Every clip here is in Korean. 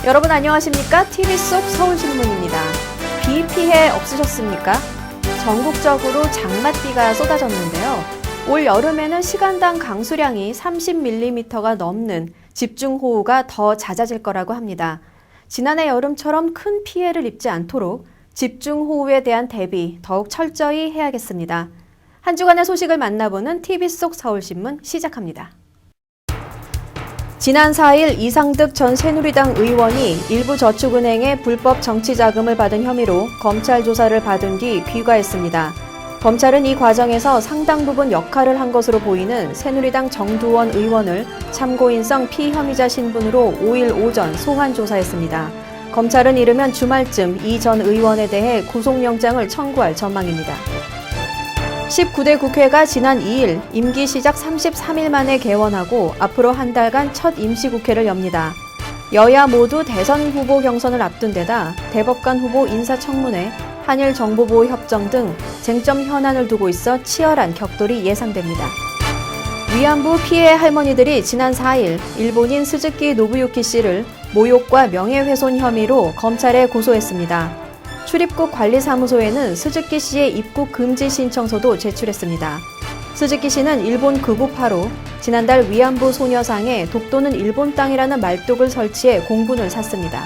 여러분 안녕하십니까? TV 속 서울신문입니다. 비 피해 없으셨습니까? 전국적으로 장맛비가 쏟아졌는데요. 올 여름에는 시간당 강수량이 30mm가 넘는 집중호우가 더 잦아질 거라고 합니다. 지난해 여름처럼 큰 피해를 입지 않도록 집중호우에 대한 대비 더욱 철저히 해야겠습니다. 한 주간의 소식을 만나보는 TV 속 서울신문 시작합니다. 지난 4일 이상득 전 새누리당 의원이 일부저축은행의 불법 정치자금을 받은 혐의로 검찰 조사를 받은 뒤 귀가했습니다. 검찰은 이 과정에서 상당 부분 역할을 한 것으로 보이는 새누리당 정두원 의원을 참고인성 피혐의자 신분으로 5일 오전 소환 조사했습니다. 검찰은 이르면 주말쯤 이 전 의원에 대해 구속영장을 청구할 전망입니다. 19대 국회가 지난 2일 임기 시작 33일 만에 개원하고 앞으로 한 달간 첫 임시국회를 엽니다. 여야 모두 대선 후보 경선을 앞둔 데다 대법관 후보 인사청문회, 한일 정보보호 협정 등 쟁점 현안을 두고 있어 치열한 격돌이 예상됩니다. 위안부 피해 할머니들이 지난 4일 일본인 스즈키 노부유키 씨를 모욕과 명예훼손 혐의로 검찰에 고소했습니다. 출입국 관리사무소에는 스즈키 씨의 입국 금지 신청서도 제출했습니다. 스즈키 씨는 일본 극우파로 지난달 위안부 소녀상에 독도는 일본 땅이라는 말뚝을 설치해 공분을 샀습니다.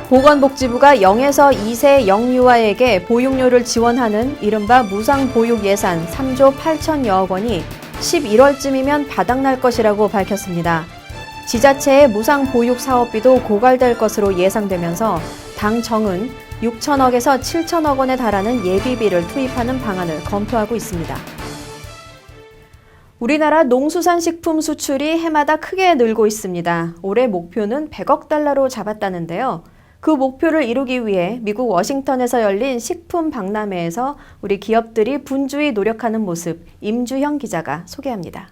보건복지부가 0에서 2세 영유아에게 보육료를 지원하는 이른바 무상보육 예산 3조 8천여억 원이 11월쯤이면 바닥날 것이라고 밝혔습니다. 지자체의 무상보육 사업비도 고갈될 것으로 예상되면서 당 정은 6천억에서 7천억 원에 달하는 예비비를 투입하는 방안을 검토하고 있습니다. 우리나라 농수산식품 수출이 해마다 크게 늘고 있습니다. 올해 목표는 100억 달러로 잡았다는데요. 그 목표를 이루기 위해 미국 워싱턴에서 열린 식품 박람회에서 우리 기업들이 분주히 노력하는 모습, 임주형 기자가 소개합니다.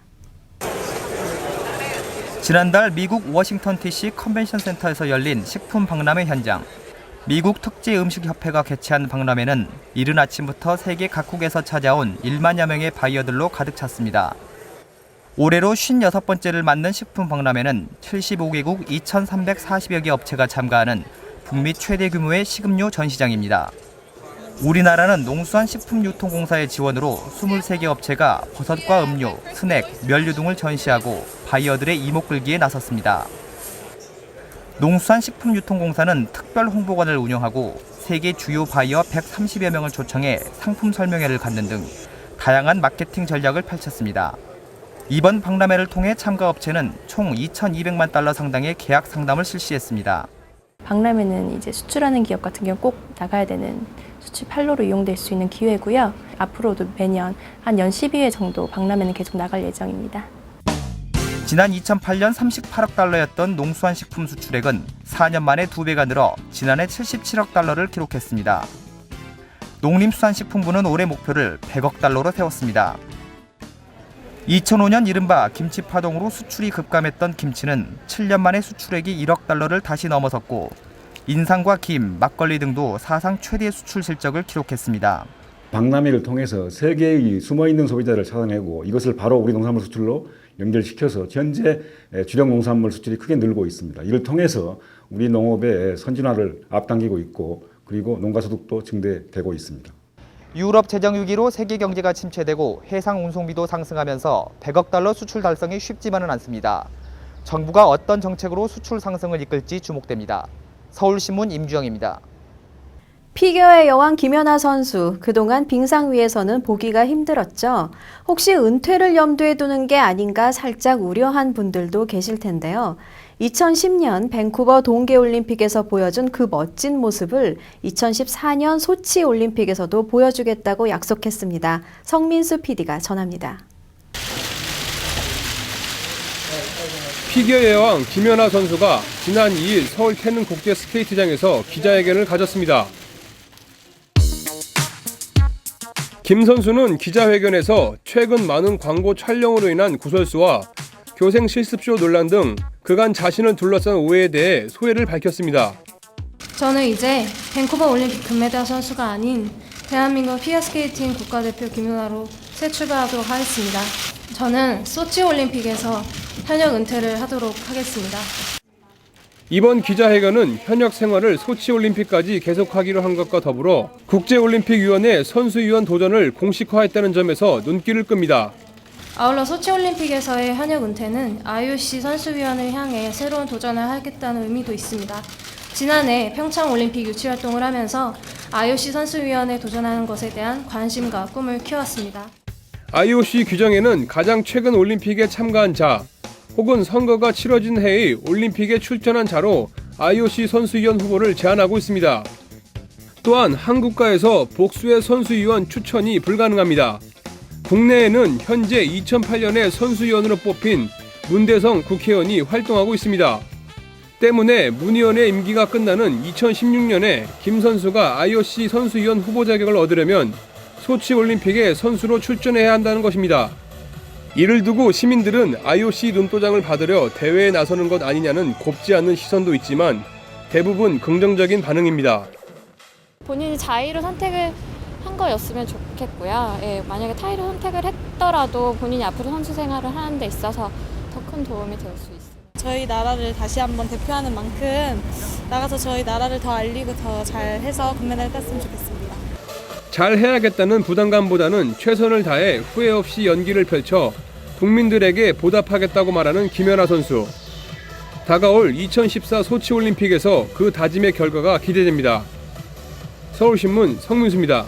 지난달 미국 워싱턴 DC 컨벤션 센터에서 열린 식품 박람회 현장. 미국 특제음식협회가 개최한 박람회는 이른 아침부터 세계 각국에서 찾아온 1만여 명의 바이어들로 가득 찼습니다. 올해로 56번째를 맞는 식품 박람회는 75개국 2,340여 개 업체가 참가하는 북미 최대 규모의 식음료 전시장입니다. 우리나라는 농수산식품유통공사의 지원으로 23개 업체가 버섯과 음료, 스낵, 면류 등을 전시하고 바이어들의 이목 끌기에 나섰습니다. 농수산식품유통공사는 특별 홍보관을 운영하고 세계 주요 바이어 130여 명을 초청해 상품 설명회를 갖는 등 다양한 마케팅 전략을 펼쳤습니다. 이번 박람회를 통해 참가 업체는 총 2,200만 달러 상당의 계약 상담을 실시했습니다. 박람회는 이제 수출하는 기업 같은 경우 꼭 나가야 되는 수출 판로로 이용될 수 있는 기회고요. 앞으로도 매년 한 연 12회 정도 박람회는 계속 나갈 예정입니다. 지난 2008년 38억 달러였던 농수산식품 수출액은 4년 만에 2배가 늘어 지난해 77억 달러를 기록했습니다. 농림수산식품부는 올해 목표를 100억 달러로 세웠습니다. 2005년 이른바 김치 파동으로 수출이 급감했던 김치는 7년 만에 수출액이 1억 달러를 다시 넘어섰고 인삼과 김, 막걸리 등도 사상 최대 수출 실적을 기록했습니다. 박람회를 통해서 세계의 숨어있는 소비자를 찾아내고 이것을 바로 우리 농산물 수출로 연결시켜서 현재 주력 농산물 수출이 크게 늘고 있습니다. 이를 통해서 우리 농업의 선진화를 앞당기고 있고 그리고 농가소득도 증대되고 있습니다. 유럽 재정 위기로 세계 경제가 침체되고 해상 운송비도 상승하면서 100억 달러 수출 달성이 쉽지만은 않습니다. 정부가 어떤 정책으로 수출 상승을 이끌지 주목됩니다. 서울신문 임주영입니다. 피겨의 여왕 김연아 선수, 그동안 빙상 위에서는 보기가 힘들었죠. 혹시 은퇴를 염두에 두는 게 아닌가 살짝 우려한 분들도 계실 텐데요. 2010년 밴쿠버 동계올림픽에서 보여준 그 멋진 모습을 2014년 소치 올림픽에서도 보여주겠다고 약속했습니다. 성민수 PD가 전합니다. 피겨의 여왕 김연아 선수가 지난 2일 서울 태릉 국제 스케이트장에서 기자회견을 가졌습니다. 김 선수는 기자회견에서 최근 많은 광고 촬영으로 인한 구설수와 교생 실습쇼 논란 등 그간 자신을 둘러싼 오해에 대해 소회를 밝혔습니다. 저는 이제 밴쿠버 올림픽 금메달 선수가 아닌 대한민국 피겨스케이팅 국가대표 김연아로 새 출발하도록 하겠습니다. 저는 소치 올림픽에서 현역 은퇴를 하도록 하겠습니다. 이번 기자회견은 현역 생활을 소치올림픽까지 계속하기로 한 것과 더불어 국제올림픽위원회 선수위원 도전을 공식화했다는 점에서 눈길을 끕니다. 아울러 소치올림픽에서의 현역 은퇴는 IOC 선수위원을 향해 새로운 도전을 하겠다는 의미도 있습니다. 지난해 평창올림픽 유치활동을 하면서 IOC 선수위원에 도전하는 것에 대한 관심과 꿈을 키웠습니다. IOC 규정에는 가장 최근 올림픽에 참가한 자 혹은 선거가 치러진 해의 올림픽에 출전한 자로 IOC 선수위원 후보를 제한하고 있습니다. 또한 한 국가에서 복수의 선수위원 추천이 불가능합니다. 국내에는 현재 2008년에 선수위원으로 뽑힌 문대성 국회의원이 활동하고 있습니다. 때문에 문 의원의 임기가 끝나는 2016년에 김 선수가 IOC 선수위원 후보 자격을 얻으려면 소치올림픽에 선수로 출전해야 한다는 것입니다. 이를 두고 시민들은 IOC 눈도장을 받으려 대회에 나서는 것 아니냐는 곱지 않은 시선도 있지만 대부분 긍정적인 반응입니다. 본인이 자의로 선택을 한 거였으면 좋겠고요. 예, 만약에 타의로 선택을 했더라도 본인이 앞으로 선수 생활을 하는 데 있어서 더 큰 도움이 될 수 있습니다. 저희 나라를 다시 한번 대표하는 만큼 나가서 저희 나라를 더 알리고 더 잘해서 금메달을 땄으면 좋겠습니다. 잘 해야겠다는 부담감보다는 최선을 다해 후회 없이 연기를 펼쳐 국민들에게 보답하겠다고 말하는 김연아 선수. 다가올 2014 소치올림픽에서 그 다짐의 결과가 기대됩니다. 서울신문 성민수입니다.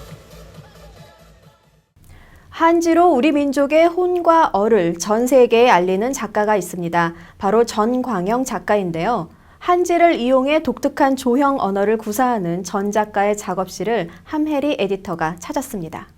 한지로 우리 민족의 혼과 어를 전 세계에 알리는 작가가 있습니다. 바로 전광영 작가인데요. 한지를 이용해 독특한 조형 언어를 구사하는 전 작가의 작업실을 함혜리 에디터가 찾았습니다.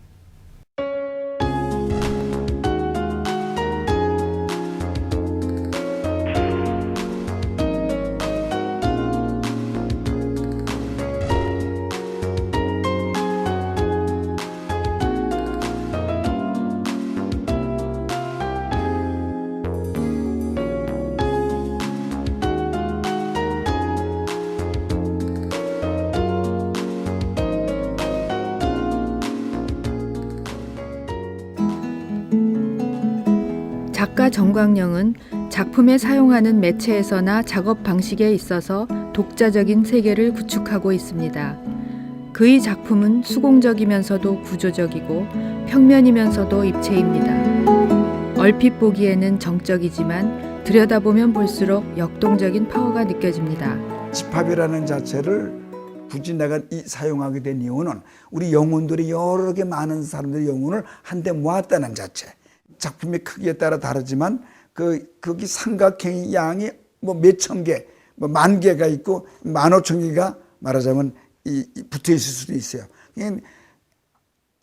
작가 전광영은 작품에 사용하는 매체에서나 작업 방식에 있어서 독자적인 세계를 구축하고 있습니다. 그의 작품은 수공적이면서도 구조적이고 평면이면서도 입체입니다. 얼핏 보기에는 정적이지만 들여다보면 볼수록 역동적인 파워가 느껴집니다. 집합이라는 자체를 굳이 내가 사용하게 된 이유는 우리 영혼들이 여러 개 많은 사람들의 영혼을 한데 모았다는 자체. 작품의 크기에 따라 다르지만 거기 삼각형의 양이 뭐 몇천 개, 뭐 만 개가 있고 15,000개가 말하자면 붙어 있을 수도 있어요.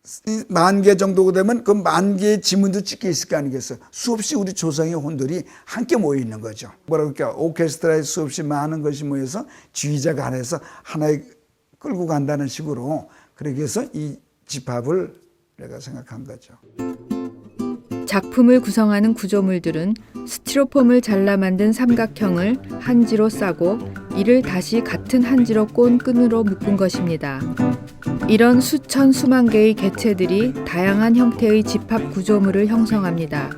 10,000개 정도 되면 그 10,000개의 지문도 찍혀 있을 거 아니겠어요. 수없이 우리 조상의 혼들이 함께 모여 있는 거죠. 뭐라 그럴까, 오케스트라에 수없이 많은 것이 모여서 지휘자가 안에서 하나에 끌고 간다는 식으로 그러기 위해서 이 집합을 내가 생각한 거죠. 작품을 구성하는 구조물들은 스티로폼을 잘라 만든 삼각형을 한지로 싸고 이를 다시 같은 한지로 꼰 끈으로 묶은 것입니다. 이런 수천 수만 개의 개체들이 다양한 형태의 집합 구조물을 형성합니다.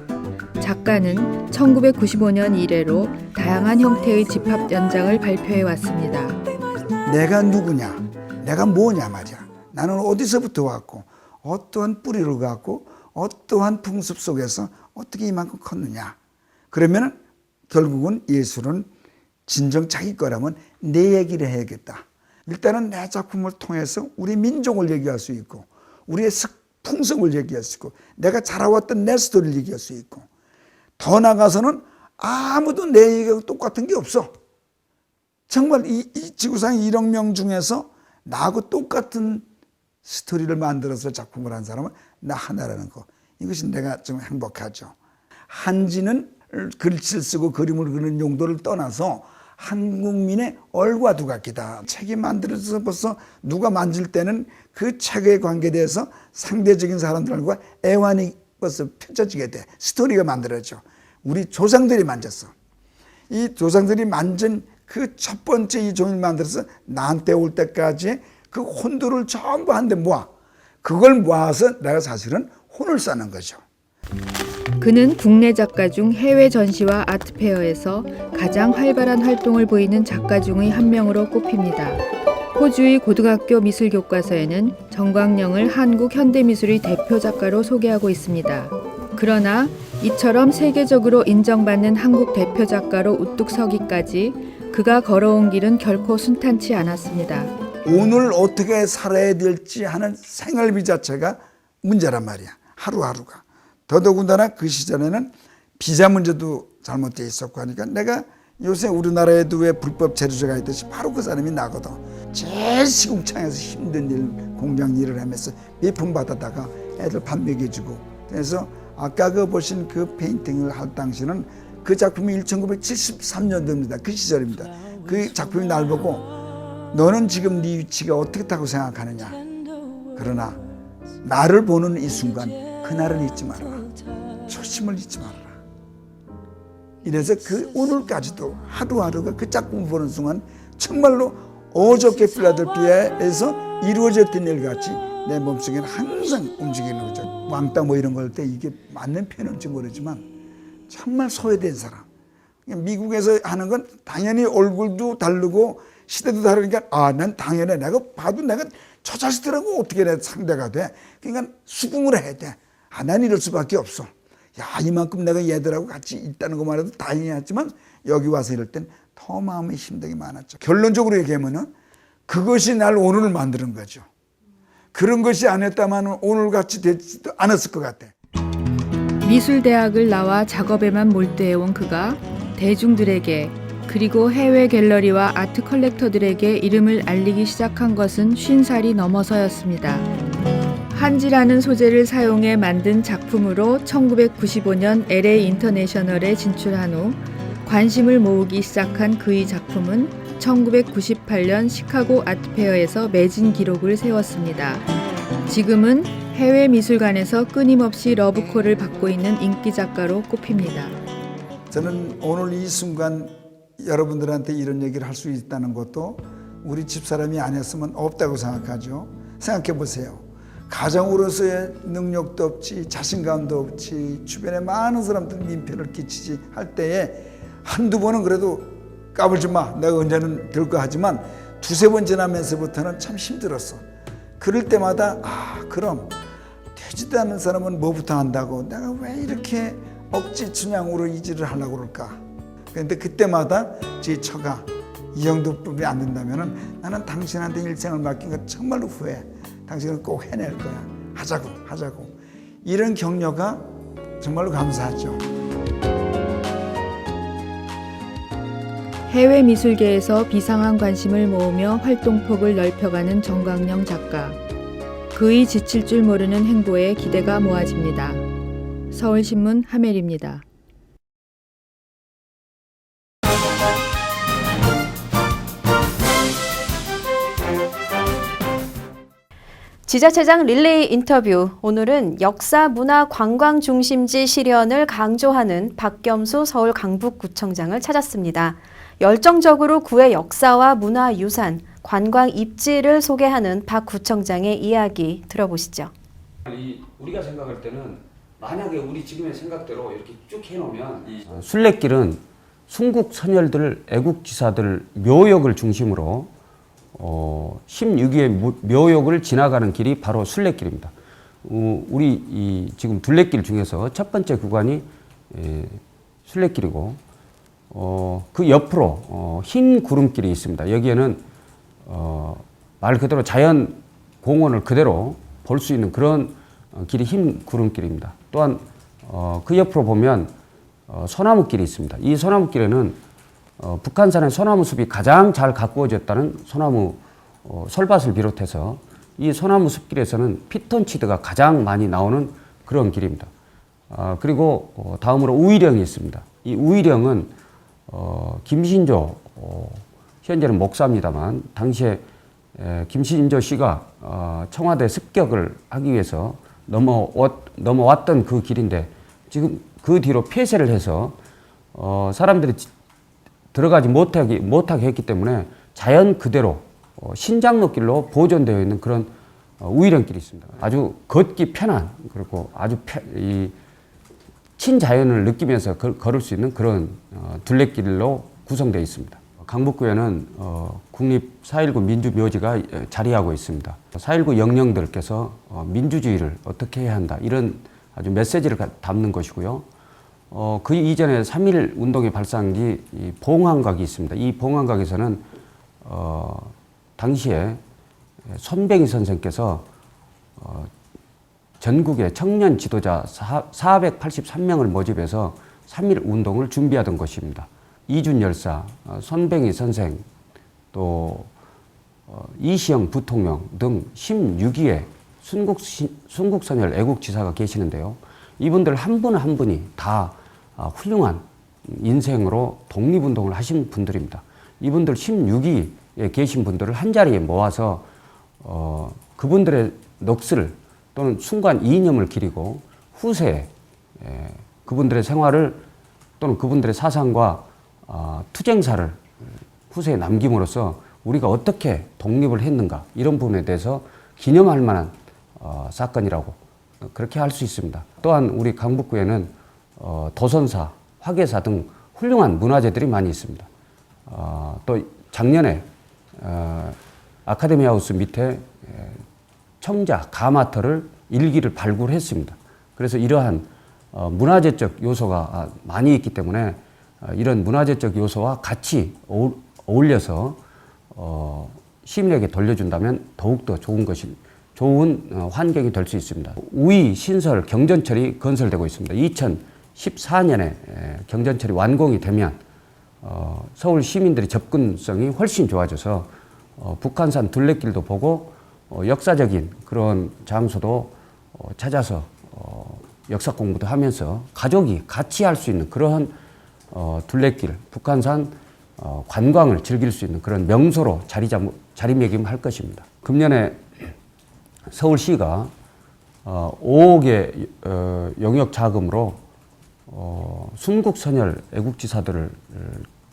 작가는 1995년 이래로 다양한 형태의 집합 연장을 발표해 왔습니다. 내가 누구냐, 내가 뭐냐 말이야. 나는 어디서부터 왔고 어떠한 뿌리를 갖고 어떠한 풍습 속에서 어떻게 이만큼 컸느냐. 그러면 결국은 예술은 진정 자기 거라면 내 얘기를 해야겠다. 일단은 내 작품을 통해서 우리 민족을 얘기할 수 있고 우리의 풍습을 얘기할 수 있고 내가 자라왔던 내 스토리를 얘기할 수 있고 더 나가서는 아무도 내 얘기가 똑같은 게 없어. 정말 이 지구상 1억 명 중에서 나하고 똑같은 스토리를 만들어서 작품을 한 사람은 나 하나라는 거. 이것이 내가 좀 행복하죠. 한지는 글씨를 쓰고 그림을 그리는 용도를 떠나서 한국민의 얼과 두각기다. 책이 만들어져서 벌써 누가 만질 때는 그 책에 관계돼서 상대적인 사람들과 애환이 벌써 펼쳐지게 돼. 스토리가 만들어져. 우리 조상들이 만졌어. 이 조상들이 만진 그 첫 번째 이 종이를 만들어서 나한테 올 때까지 그 혼들을 전부 한데 모아. 그걸 모아서 내가 사실은 혼을 싸는 거죠. 그는 국내 작가 중 해외 전시와 아트페어에서 가장 활발한 활동을 보이는 작가 중의 한 명으로 꼽힙니다. 호주의 고등학교 미술교과서에는 정광영을 한국 현대미술의 대표 작가로 소개하고 있습니다. 그러나 이처럼 세계적으로 인정받는 한국 대표 작가로 우뚝 서기까지 그가 걸어온 길은 결코 순탄치 않았습니다. 오늘 어떻게 살아야 될지 하는 생활비 자체가 문제란 말이야. 하루하루가. 더더군다나 그 시절에는 비자 문제도 잘못되어 있었고 하니까 내가 요새 우리나라에도 왜 불법 체류자가 있듯이 바로 그 사람이 나거든. 제일 시궁창에서 힘든 일, 공장 일을 하면서 비품 받아다가 애들 밥 먹여주고. 그래서 아까 그 보신 그 페인팅을 할 당시는 그 작품이 1973년도입니다. 그 시절입니다. 그 작품이 날 보고 너는 지금 네 위치가 어떻다고 생각하느냐. 그러나 나를 보는 이 순간 그날은 잊지 말아라. 초심을 잊지 말아라. 이래서 그 오늘까지도 하루하루가 그 작품을 보는 순간 정말로 어저께 필라델피아에서 이루어졌던 일같이 내 몸속에는 항상 움직이는 거죠. 왕따 뭐 이런 거 할 때 이게 맞는 표현인지 모르지만 정말 소외된 사람. 미국에서 하는 건 당연히 얼굴도 다르고 시대도 다르니까 난 당연히 내가 봐도 내가 저 자식들하고 어떻게 내 상대가 돼. 그러니까 수긍을 해야 돼. 난 이럴 수밖에 없어. 야, 이만큼 내가 얘들하고 같이 있다는 것만 해도 다행히 했지만 여기 와서 이럴 땐 더 마음이 힘들게 많았죠. 결론적으로 얘기하면은 그것이 날 오늘을 만드는 거죠. 그런 것이 아니었다면 오늘같이 되지도 않았을 것 같아. 미술대학을 나와 작업에만 몰두해온 그가 대중들에게 그리고 해외 갤러리와 아트 컬렉터들에게 이름을 알리기 시작한 것은 50살이 넘어서였습니다. 한지라는 소재를 사용해 만든 작품으로 1995년 LA 인터내셔널에 진출한 후 관심을 모으기 시작한 그의 작품은 1998년 시카고 아트페어에서 매진 기록을 세웠습니다. 지금은 해외 미술관에서 끊임없이 러브콜을 받고 있는 인기 작가로 꼽힙니다. 저는 오늘 이 순간 여러분들한테 이런 얘기를 할 수 있다는 것도 우리 집사람이 아니었으면 없다고 생각하죠. 생각해 보세요. 가정으로서의 능력도 없지, 자신감도 없지, 주변에 많은 사람들 민폐를 끼치지 할 때에 한두 번은 그래도 까불지 마, 내가 언제는 될 거 하지만 두세 번 지나면서부터는 참 힘들었어. 그럴 때마다 그럼 되지도 않은 사람은 뭐부터 한다고 내가 왜 이렇게 억지 춘향으로 이지를 하려고 그럴까. 그런데 그때마다 제 처가 이 정도뿐이 안 된다면 나는 당신한테 일생을 맡긴 거 정말로 후회해. 당신은 꼭 해낼 거야. 하자고. 이런 격려가 정말로 감사하죠. 해외 미술계에서 비상한 관심을 모으며 활동폭을 넓혀가는 정광영 작가. 그의 지칠 줄 모르는 행보에 기대가 모아집니다. 서울신문 하멜입니다. 지자체장 릴레이 인터뷰. 오늘은 역사, 문화, 관광 중심지 실현을 강조하는 박겸수 서울 강북구청장을 찾았습니다. 열정적으로 구의 역사와 문화 유산, 관광 입지를 소개하는 박 구청장의 이야기 들어보시죠. 우리가 생각할 때는 만약에 우리 지금의 생각대로 이렇게 쭉 해놓으면 순례길은 순국 선열들, 애국지사들 묘역을 중심으로 16위의 묘역을 지나가는 길이 바로 순례길입니다. 우리 지금 둘레길 중에서 첫 번째 구간이 순례길이고 그 옆으로 흰 구름길이 있습니다. 여기에는 말 그대로 자연 공원을 그대로 볼 수 있는 그런 길이 흰 구름길입니다. 또한 그 옆으로 보면 소나무길이 있습니다. 이 소나무길에는 북한산의 소나무 숲이 가장 잘 가꾸어졌다는 소나무 설밭을 비롯해서 이 소나무 숲길에서는 피톤치드가 가장 많이 나오는 그런 길입니다. 그리고 다음으로 우이령이 있습니다. 이 우이령은 김신조 현재는 목사입니다만 당시에 김신조 씨가 청와대 습격을 하기 위해서 넘어왔던 그 길인데 지금 그 뒤로 폐쇄를 해서 사람들이 들어가지 못하게 했기 때문에 자연 그대로 신장로길로 보존되어 있는 그런 우이령길이 있습니다. 아주 걷기 편한 그리고 아주 친자연을 느끼면서 걸을 수 있는 그런 둘레길로 구성되어 있습니다. 강북구에는 국립 4.19 민주묘지가 자리하고 있습니다. 4.19 영령들께서 민주주의를 어떻게 해야 한다 이런 아주 메시지를 담는 것이고요. 그 이전에 3.1 운동의 발상지 이 봉황각이 있습니다. 이 봉황각에서는 당시에 손뱅이 선생께서 전국의 청년 지도자 483명을 모집해서 3.1 운동을 준비하던 것입니다. 이준 열사, 손뱅이 선생, 또 이시영 부통령 등 16위의 순국선열 애국지사가 계시는데요. 이분들 한 분 한 분이 다 훌륭한 인생으로 독립운동을 하신 분들입니다. 이분들 16위에 계신 분들을 한자리에 모아서 그분들의 넋을 또는 순간 이념을 기리고 후세에 그분들의 생활을 또는 그분들의 사상과 투쟁사를 후세에 남김으로써 우리가 어떻게 독립을 했는가 이런 부분에 대해서 기념할 만한 사건이라고 그렇게 할 수 있습니다. 또한 우리 강북구에는 도선사, 화계사 등 훌륭한 문화재들이 많이 있습니다. 또 작년에 아카데미 하우스 밑에 청자 가마터를 일기를 발굴했습니다. 그래서 이러한 문화재적 요소가 많이 있기 때문에 이런 문화재적 요소와 같이 어울려서 시민에게 돌려준다면 더욱더 좋은 환경이 될 수 있습니다. 우이, 신설, 경전철이 건설되고 있습니다. 2014년에 경전철이 완공이 되면 서울 시민들의 접근성이 훨씬 좋아져서 북한산 둘레길도 보고 역사적인 그런 장소도 찾아서 역사 공부도 하면서 가족이 같이 할 수 있는 그러한 둘레길, 북한산 관광을 즐길 수 있는 그런 명소로 자리매김할 것입니다. 금년에 서울시가 5억의 용역 자금으로 순국선열 애국지사들을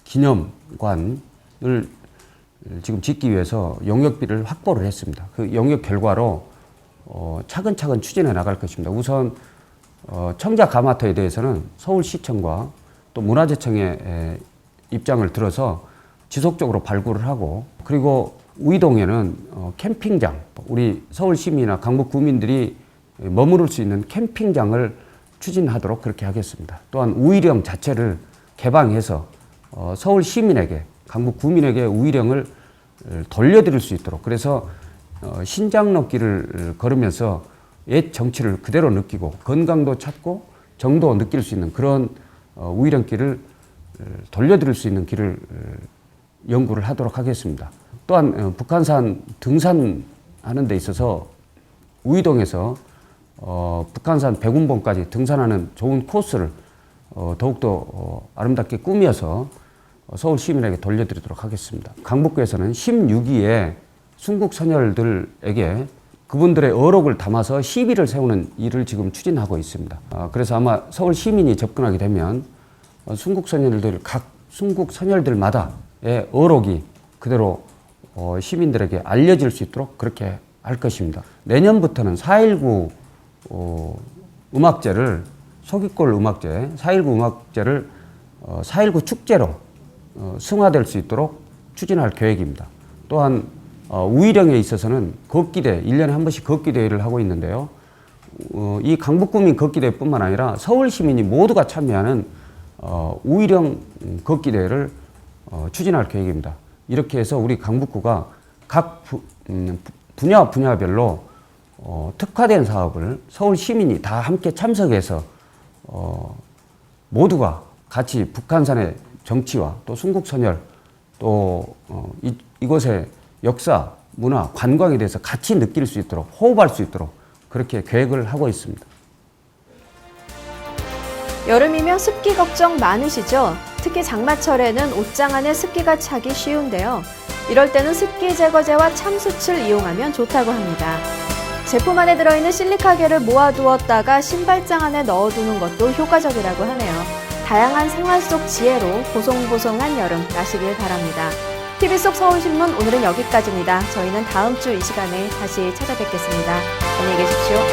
기념관을 지금 짓기 위해서 용역비를 확보를 했습니다. 그 용역 결과로 차근차근 추진해 나갈 것입니다. 우선 청자 가마터에 대해서는 서울시청과 또 문화재청의 입장을 들어서 지속적으로 발굴을 하고, 그리고 우이동에는 캠핑장, 우리 서울 시민이나 강북 구민들이 머무를 수 있는 캠핑장을 추진하도록 그렇게 하겠습니다. 또한 우이령 자체를 개방해서 서울 시민에게, 강북 구민에게 우이령을 돌려드릴 수 있도록, 그래서 신장로길을 걸으면서 옛 정치를 그대로 느끼고 건강도 찾고 정도 느낄 수 있는 그런 우이령길을 돌려드릴 수 있는 길을 연구를 하도록 하겠습니다. 또한 북한산 등산하는 데 있어서 우이동에서 북한산 백운봉까지 등산하는 좋은 코스를 더욱더 아름답게 꾸며서 서울 시민에게 돌려드리도록 하겠습니다. 강북구에서는 16위의 순국선열들에게 그분들의 어록을 담아서 시비를 세우는 일을 지금 추진하고 있습니다. 그래서 아마 서울 시민이 접근하게 되면 순국선열들, 각 순국선열들마다의 어록이 그대로 시민들에게 알려질 수 있도록 그렇게 할 것입니다. 내년부터는 4.19 음악제를, 소깃골 음악제, 4.19 음악제를 4.19 축제로 승화될 수 있도록 추진할 계획입니다. 또한 우이령에 있어서는 걷기대, 1년에 한 번씩 걷기대회를 하고 있는데요. 이 강북구민 걷기대회뿐만 아니라 서울 시민이 모두가 참여하는 우이령 걷기대회를 추진할 계획입니다. 이렇게 해서 우리 강북구가 각 분야별로 특화된 사업을 서울 시민이 다 함께 참석해서 모두가 같이 북한산의 정치와 또 순국선열, 또 이곳의 역사, 문화, 관광에 대해서 같이 느낄 수 있도록, 호흡할 수 있도록 그렇게 계획을 하고 있습니다. 여름이면 습기 걱정 많으시죠? 특히 장마철에는 옷장 안에 습기가 차기 쉬운데요. 이럴 때는 습기 제거제와 참수치를 이용하면 좋다고 합니다. 제품 안에 들어있는 실리카겔을 모아두었다가 신발장 안에 넣어두는 것도 효과적이라고 하네요. 다양한 생활 속 지혜로 보송보송한 여름 나시길 바랍니다. TV 속 서울신문 오늘은 여기까지입니다. 저희는 다음 주 이 시간에 다시 찾아뵙겠습니다. 안녕히 계십시오.